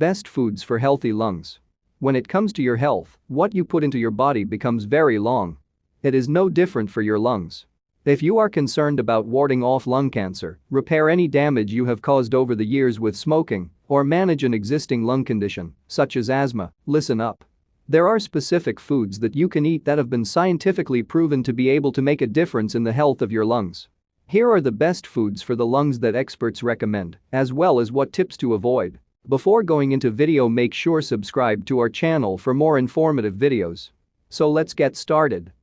Best foods for healthy lungs. When it comes to your health, what you put into your body becomes very long. It is no different for your lungs. If you are concerned about warding off lung cancer, repair any damage you have caused over the years with smoking, or manage an existing lung condition, such as asthma, listen up. There are specific foods that you can eat that have been scientifically proven to be able to make a difference in the health of your lungs. Here are the best foods for the lungs that experts recommend, as well as what tips to avoid. Before going into video, make sure subscribe to our channel for more informative videos. So let's get started.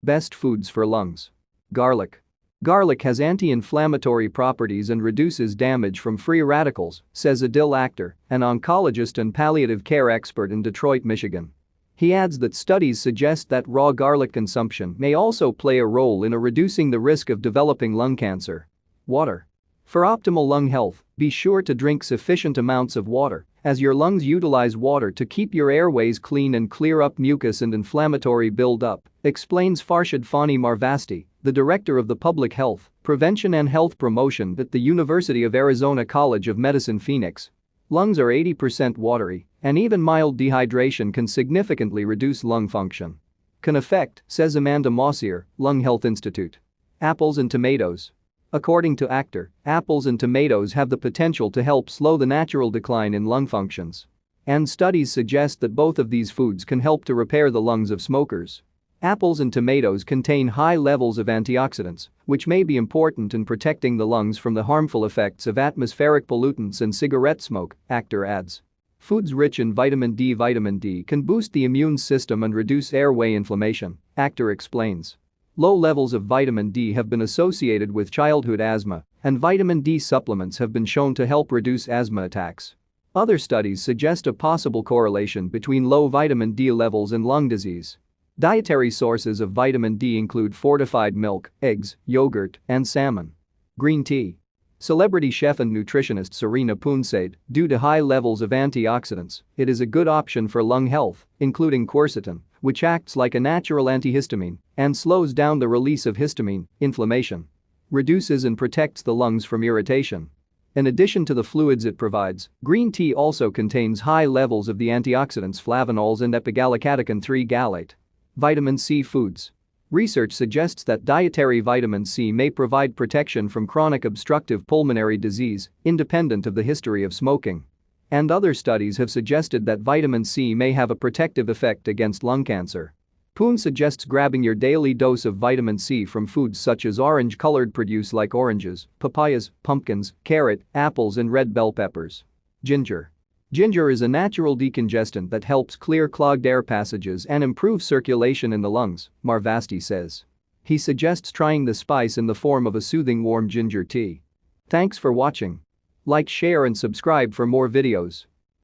Best foods for lungs. Garlic. Garlic has anti-inflammatory properties and reduces damage from free radicals, says Adil Akhtar, an oncologist and palliative care expert in Detroit, Michigan. He adds that studies suggest that raw garlic consumption may also play a role in reducing the risk of developing lung cancer. Water. For optimal lung health, be sure to drink sufficient amounts of water, as your lungs utilize water to keep your airways clean and clear up mucus and inflammatory buildup, explains Farshid Fani Marvasti, the director of the Public Health, Prevention and Health Promotion at the University of Arizona College of Medicine, Phoenix. Lungs are 80% watery, and even mild dehydration can significantly reduce lung function. Can affect, says Amanda Mossier, Lung Health Institute. Apples and tomatoes. According to Akhtar, apples and tomatoes have the potential to help slow the natural decline in lung functions. And studies suggest that both of these foods can help to repair the lungs of smokers. Apples and tomatoes contain high levels of antioxidants, which may be important in protecting the lungs from the harmful effects of atmospheric pollutants and cigarette smoke, Akhtar adds. Foods rich in vitamin D. Vitamin D can boost the immune system and reduce airway inflammation, Akhtar explains. Low levels of vitamin D have been associated with childhood asthma, and vitamin D supplements have been shown to help reduce asthma attacks. Other studies suggest a possible correlation between low vitamin D levels and lung disease. Dietary sources of vitamin D include fortified milk, eggs, yogurt, and salmon. Green tea. Celebrity chef and nutritionist Serena Poon said, due to high levels of antioxidants, it is a good option for lung health, including quercetin, which acts like a natural antihistamine and slows down the release of histamine, inflammation. Reduces and protects the lungs from irritation. In addition to the fluids it provides, green tea also contains high levels of the antioxidants flavanols and epigallocatechin 3 gallate. Vitamin C foods. Research suggests that dietary vitamin C may provide protection from chronic obstructive pulmonary disease, independent of the history of smoking. And other studies have suggested that vitamin C may have a protective effect against lung cancer. Poon suggests grabbing your daily dose of vitamin C from foods such as orange-colored produce like oranges, papayas, pumpkins, carrot, apples and red bell peppers. Ginger. Ginger is a natural decongestant that helps clear clogged air passages and improve circulation in the lungs, Marvasti says. He suggests trying the spice in the form of a soothing warm ginger tea. Thanks for watching. Like, share and subscribe for more videos.